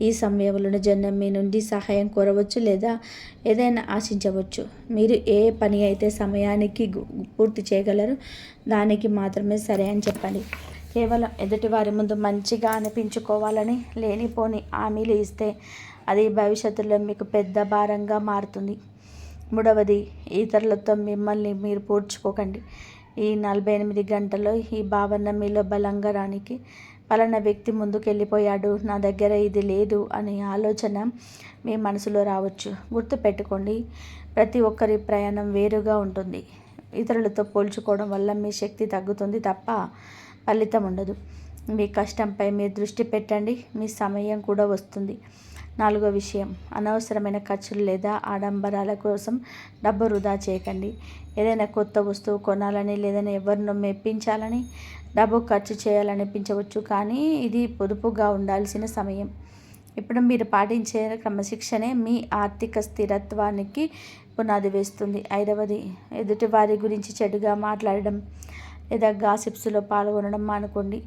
ఈ సమయంలో జనం మీ నుండి సహాయం కోరవచ్చు లేదా ఏదైనా ఆశించవచ్చు. మీరు ఏ పని అయితే సమయానికి పూర్తి చేయగలరో దానికి మాత్రమే సరే అని చెప్పండి. కేవలం ఎదుటివారి ముందు మంచిగా అనిపించుకోవాలని లేనిపోని హామీలు ఇస్తే అది భవిష్యత్తులో మీకు పెద్ద భారంగా మారుతుంది. మూడవది, ఇతరులతో మిమ్మల్ని మీరు పోల్చుకోకండి. ఈ 48 గంటల్లో ఈ భావన మీలో బలంగా రానికి పలానా వ్యక్తి ముందుకు వెళ్ళిపోయాడు, నా దగ్గర ఇది లేదు అనే ఆలోచన మీ మనసులో రావచ్చు. గుర్తుపెట్టుకోండి, ప్రతి ఒక్కరి ప్రయాణం వేరుగా ఉంటుంది. ఇతరులతో పోల్చుకోవడం వల్ల మీ శక్తి తగ్గుతుంది తప్ప ఫలితం ఉండదు. మీ కష్టంపై మీరు దృష్టి పెట్టండి, మీ సమయం కూడా వస్తుంది. నాలుగో విషయం, అనవసరమైన ఖర్చులు లేదా ఆడంబరాల కోసం డబ్బు వృధా చేయకండి. ఏదైనా కొత్త వస్తువు కొనాలని లేదని ఎవరినో మెప్పించాలని డబ్బు ఖర్చు చేయాలనిపించవచ్చు, కానీ ఇది పొదుపుగా ఉండాల్సిన సమయం. ఇప్పుడు మీరు పాటించే క్రమశిక్షణే మీ ఆర్థిక స్థిరత్వానికి పునాది వేస్తుంది. ఐదవది, ఎదుటివారి గురించి చెడుగా మాట్లాడడం లేదా గాసిప్స్లో పాల్గొనడం మానుకోండి.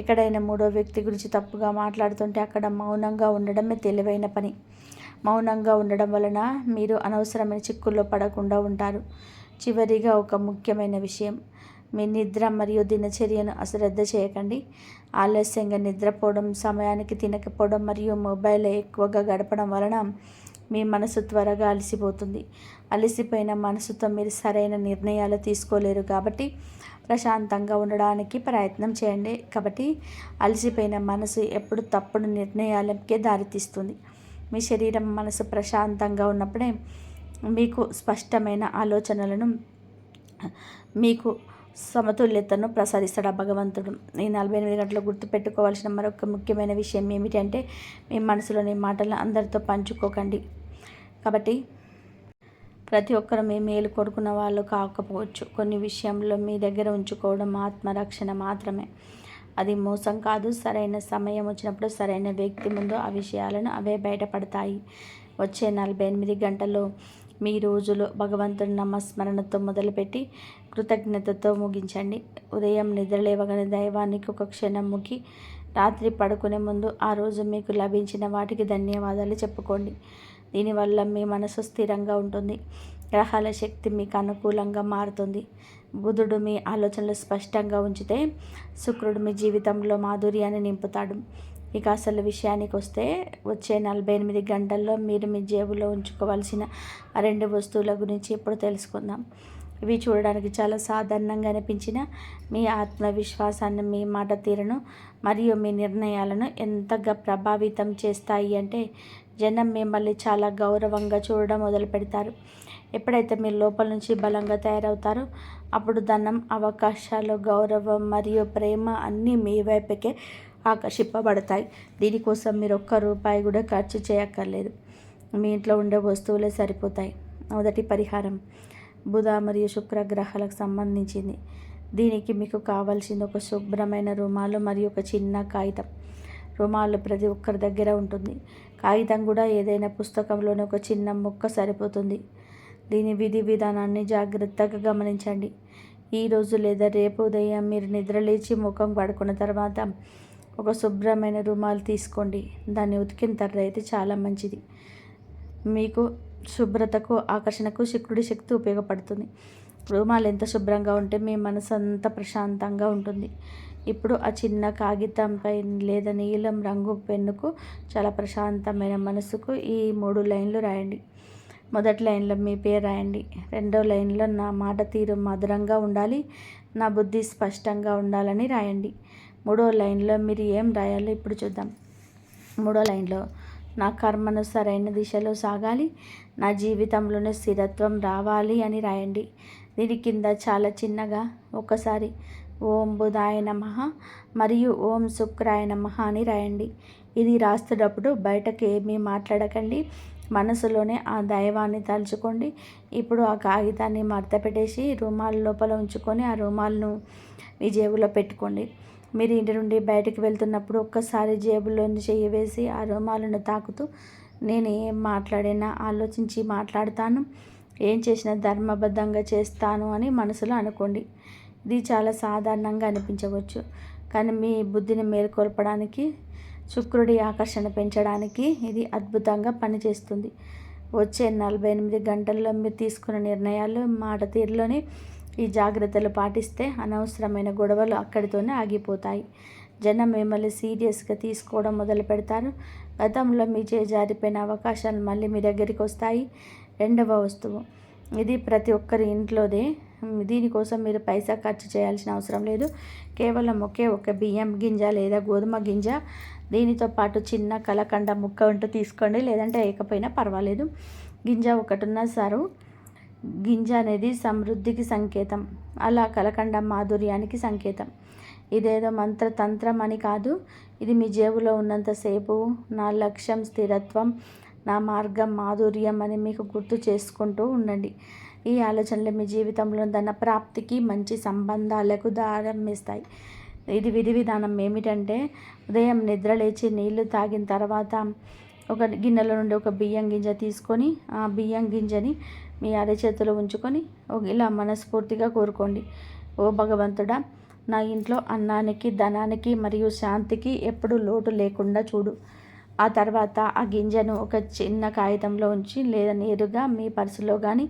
ఎక్కడైనా మూడో వ్యక్తి గురించి తప్పుగా మాట్లాడుతుంటే అక్కడ మౌనంగా ఉండడమే తెలివైన పని. మౌనంగా ఉండడం వలన మీరు అనవసరమైన చిక్కుల్లో పడకుండా ఉంటారు. చివరిగా ఒక ముఖ్యమైన విషయం, మీ నిద్ర మరియు దినచర్యను అశ్రద్ధ చేయకండి. ఆలస్యంగా నిద్రపోవడం, సమయానికి తినకపోవడం మరియు మొబైల్ ఎక్కువగా గడపడం వలన మీ మనసు త్వరగా అలసిపోతుంది. అలసిపోయిన మనసుతో మీరు సరైన నిర్ణయాలు తీసుకోలేరు. కాబట్టి ప్రశాంతంగా ఉండడానికి ప్రయత్నం చేయండి. కాబట్టి అలసిపోయిన మనసు ఎప్పుడు తప్పుడు నిర్ణయాలకే దారితీస్తుంది. మీ శరీరం, మనసు ప్రశాంతంగా ఉన్నప్పుడే మీకు స్పష్టమైన ఆలోచనలను, మీకు సమతుల్యతను ప్రసాదిస్తాడు ఆ భగవంతుడు. ఈ 48 గంటలు గుర్తుపెట్టుకోవాల్సిన మరొక ముఖ్యమైన విషయం ఏమిటంటే, మీ మనసులోని మాటలను అందరితో పంచుకోకండి. కాబట్టి ప్రతి ఒక్కరు మీ మేలు కోరుకున్న వాళ్ళు కాకపోవచ్చు. కొన్ని విషయంలో మీ దగ్గర ఉంచుకోవడం ఆత్మరక్షణ మాత్రమే. అది మోసం కాదు. సరైన సమయం వచ్చినప్పుడు సరైన వ్యక్తి ముందు ఆ విషయాలను అవే బయటపడతాయి. వచ్చే 48 గంటల్లో మీ రోజులు భగవంతుని నామస్మరణతో మొదలుపెట్టి కృతజ్ఞతతో ముగించండి. ఉదయం నిద్రలేవగానే దైవానికి ఒక క్షణం ముగి రాత్రి పడుకునే ముందు ఆ రోజు మీకు లభించిన వాటికి ధన్యవాదాలు చెప్పుకోండి. దీనివల్ల మీ మనసు స్థిరంగా ఉంటుంది. గ్రహాల శక్తి మీకు అనుకూలంగా మారుతుంది. బుధుడు మీ ఆలోచనలు స్పష్టంగా ఉంచితే శుక్రుడు మీ జీవితంలో మాధుర్యాన్ని నింపుతాడు. ఇక అసలు విషయానికి వస్తే, వచ్చే 48 గంటల్లో మీరు మీ జేబులో ఉంచుకోవాల్సిన 2 వస్తువుల గురించి ఇప్పుడు తెలుసుకుందాం. ఇవి చూడడానికి చాలా సాధారణంగా అనిపించిన మీ ఆత్మవిశ్వాసాన్ని, మీ మాట తీరును మరియు మీ నిర్ణయాలను ఎంతగా ప్రభావితం చేస్తాయి అంటే, జనం మిమ్మల్ని చాలా గౌరవంగా చూడడం మొదలు పెడతారు. ఎప్పుడైతే మీరు లోపల నుంచి బలంగా తయారవుతారో అప్పుడు ధనం, అవకాశాలు, గౌరవం మరియు ప్రేమ అన్నీ మీ వైపుకే ఆకర్షింపబడతాయి. దీనికోసం మీరు ఒక్క రూపాయి కూడా ఖర్చు చేయక్కర్లేదు. మీ ఇంట్లో ఉండే వస్తువులే సరిపోతాయి. మొదటి పరిహారం, బుధ మరియు శుక్ర గ్రహాలకు సంబంధించింది. దీనికి మీకు కావాల్సింది ఒక శుభ్రమైన రుమాలు మరియు ఒక చిన్న కాగితం. రుమాలు ప్రతి ఒక్కరి దగ్గర ఉంటుంది. కాగితం కూడా ఏదైనా పుస్తకంలోని ఒక చిన్న ముక్క సరిపోతుంది. దీని విధి విధానాన్ని జాగ్రత్తగా గమనించండి. ఈరోజు లేదా రేపు ఉదయం మీరు నిద్రలేచి ముఖం కడుక్కున్న తర్వాత ఒక శుభ్రమైన రుమాలు తీసుకోండి. దాన్ని ఉతికిన తర్వాత అయితే చాలా మంచిది. మీకు శుభ్రతకు, ఆకర్షణకు శుక్రుడి శక్తి ఉపయోగపడుతుంది. రుమాలు ఎంత శుభ్రంగా ఉంటే మీ మనసు అంత ప్రశాంతంగా ఉంటుంది. ఇప్పుడు ఆ చిన్న కాగితంపై లేదా నీలం రంగు పెన్నుకు చాలా ప్రశాంతమైన మనసుకు ఈ 3 లైన్లు రాయండి. మొదటి లైన్లో మీ పేరు రాయండి. రెండో లైన్లో నా మాట తీరు మధురంగా ఉండాలి, నా బుద్ధి స్పష్టంగా ఉండాలని రాయండి. మూడో లైన్లో మీరు ఏం రాయాలో ఇప్పుడు చూద్దాం. మూడో లైన్లో నా కర్మను సరైన దిశలో సాగాలి, నా జీవితంలోనే స్థిరత్వం రావాలి అని రాయండి. దీని కింద చాలా చిన్నగా ఒకసారి ఓం బుధాయ నమః మరియు ఓం శుక్రాయ నమః అని రాయండి. ఇది రాస్తున్నప్పుడు బయటకు ఏమీ మాట్లాడకండి, మనసులోనే ఆ దైవాన్ని తలుచుకోండి. ఇప్పుడు ఆ కాగితాన్ని మడత పెట్టేసి రుమాల్ లోపల ఉంచుకొని ఆ రుమాల్ను మీ జేబులో పెట్టుకోండి. మీరు ఇంటి నుండి బయటకు వెళ్తున్నప్పుడు ఒక్కసారి జేబులోని చెయ్యి వేసి ఆ రుమాలను తాకుతూ, నేను ఏం మాట్లాడినా ఆలోచించి మాట్లాడతాను, ఏం చేసినా ధర్మబద్ధంగా చేస్తాను అని మనసులో అనుకోండి. ఇది చాలా సాధారణంగా అనిపించవచ్చు, కానీ మీ బుద్ధిని మేల్కొల్పడానికి, శుక్రుడి ఆకర్షణ పెంచడానికి ఇది అద్భుతంగా పనిచేస్తుంది. వచ్చే 48 గంటల్లో మీరు తీసుకున్న నిర్ణయాలు, మాట తీరులోని ఈ జాగ్రత్తలు పాటిస్తే అనవసరమైన గొడవలు అక్కడితోనే ఆగిపోతాయి. జనం మిమ్మల్ని సీరియస్గా తీసుకోవడం మొదలు పెడతారు. గతంలో మీ జారిపోయిన అవకాశాలు మళ్ళీ మీ దగ్గరికి వస్తాయి. రెండవ వస్తువు, ఇది ప్రతి ఒక్కరి ఇంట్లోదే. దీనికోసం మీరు పైసా ఖర్చు చేయాల్సిన అవసరం లేదు. కేవలం ఒకే ఒక బియ్యం గింజ లేదా గోధుమ గింజ, దీనితో పాటు చిన్న కలకండ ముక్క ఉంటూ తీసుకోండి, లేదంటే వేయకపోయినా పర్వాలేదు. గింజ ఒకటిన్న సారు. గింజ అనేది సమృద్ధికి సంకేతం, అలా కలకండ మాధుర్యానికి సంకేతం. ఇదేదో మంత్రతంత్రం అని కాదు. ఇది మీ జేబులో ఉన్నంతసేపు నా లక్ష్యం స్థిరత్వం, నా మార్గం మాధుర్యం అని మీకు గుర్తు చేసుకుంటూ ఉండండి. ఈ ఆలోచనలు మీ జీవితంలో ధన ప్రాప్తికి, మంచి సంబంధాలకు దారం వేస్తాయి. ఇది విధి విధానం ఏమిటంటే, ఉదయం నిద్ర లేచి నీళ్లు తాగిన తర్వాత ఒక గిన్నెలో నుండి ఒక బియ్యం గింజ తీసుకొని, ఆ బియ్యం గింజని మీ అరచేతిలో ఉంచుకొని ఇలా మనస్ఫూర్తిగా కోరుకోండి. ఓ భగవంతుడా, నా ఇంట్లో అన్నానికి, ధనానికి మరియు శాంతికి ఎప్పుడూ లోటు లేకుండా చూడు. ఆ తర్వాత ఆ గింజను ఒక చిన్న కాగితంలో ఉంచి, లేదా నేరుగా మీ పర్సులో కానీ,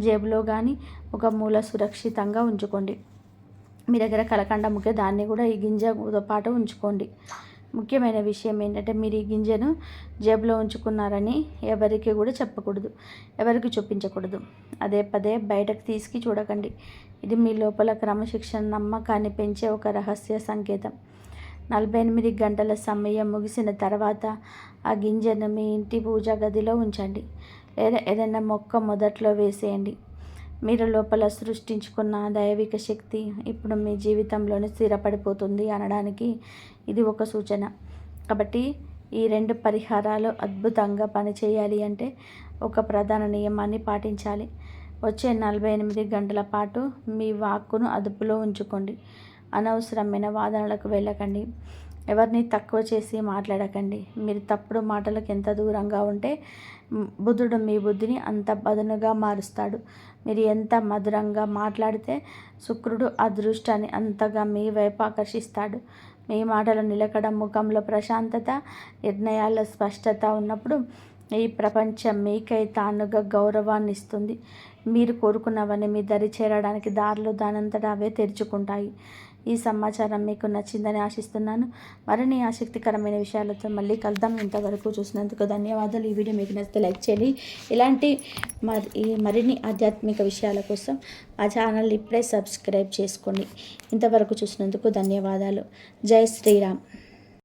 జేబులో కానీ ఒక మూల సురక్షితంగా ఉంచుకోండి. మీ దగ్గర కలకండ ముఖ్య, దాన్ని కూడా ఈ గింజతో పాటు ఉంచుకోండి. ముఖ్యమైన విషయం ఏంటంటే, మీరు ఈ గింజను జేబులో ఉంచుకున్నారని ఎవరికి కూడా చెప్పకూడదు, ఎవరికి చూపించకూడదు. అదే పదే బయటకు తీసుకు చూడకండి. ఇది మీ లోపల క్రమశిక్షణ, నమ్మకాన్ని పెంచే ఒక రహస్య సంకేతం. 48 గంటల సమయం ముగిసిన తర్వాత ఆ గింజను మీ ఇంటి పూజా గదిలో ఉంచండి, లేదా ఏదైనా మొక్క మొదట్లో వేసేయండి. మీరు లోపల సృష్టించుకున్న దైవిక శక్తి ఇప్పుడు మీ జీవితంలోనే స్థిరపడిపోతుంది అనడానికి ఇది ఒక సూచన. కాబట్టి ఈ 2 పరిహారాలు అద్భుతంగా పనిచేయాలి అంటే ఒక ప్రధాన నియమాన్ని పాటించాలి. వచ్చే 48 గంటల పాటు మీ వాక్కును అదుపులో ఉంచుకోండి. అనవసరమైన వాదనలకు వెళ్ళకండి. ఎవరిని తక్కువ చేసి మాట్లాడకండి. మీరు తప్పుడు మాటలకు ఎంత దూరంగా ఉంటే బుధుడు మీ బుద్ధిని అంత బదునుగా మారుస్తాడు. మీరు ఎంత మధురంగా మాట్లాడితే శుక్రుడు అదృష్టాన్ని అంతగా మీ వైపు ఆకర్షిస్తాడు. మీ మాటలు నిలకడ, ముఖంలో ప్రశాంతత, నిర్ణయాల స్పష్టత ఉన్నప్పుడు ఈ ప్రపంచం మీకై తానుగా గౌరవాన్ని ఇస్తుంది. మీరు కోరుకున్నవన్నీ మీ దరి చేరడానికి దారులు దానంతటా అవే తెరుచుకుంటాయి. ఈ సమాచారం మీకు నచ్చిందని ఆశిస్తున్నాను. మరిన్ని ఆసక్తికరమైన విషయాలతో మళ్ళీ కలుద్దాం. ఇంతవరకు చూసినందుకు ధన్యవాదాలు. ఈ వీడియో మీకు నచ్చితే లైక్ చేయండి. ఇలాంటి మరిన్ని ఆధ్యాత్మిక విషయాల కోసం ఆ ఛానల్ ఇప్పుడే సబ్స్క్రైబ్ చేసుకోండి. ఇంతవరకు చూసినందుకు ధన్యవాదాలు. జై శ్రీరామ్.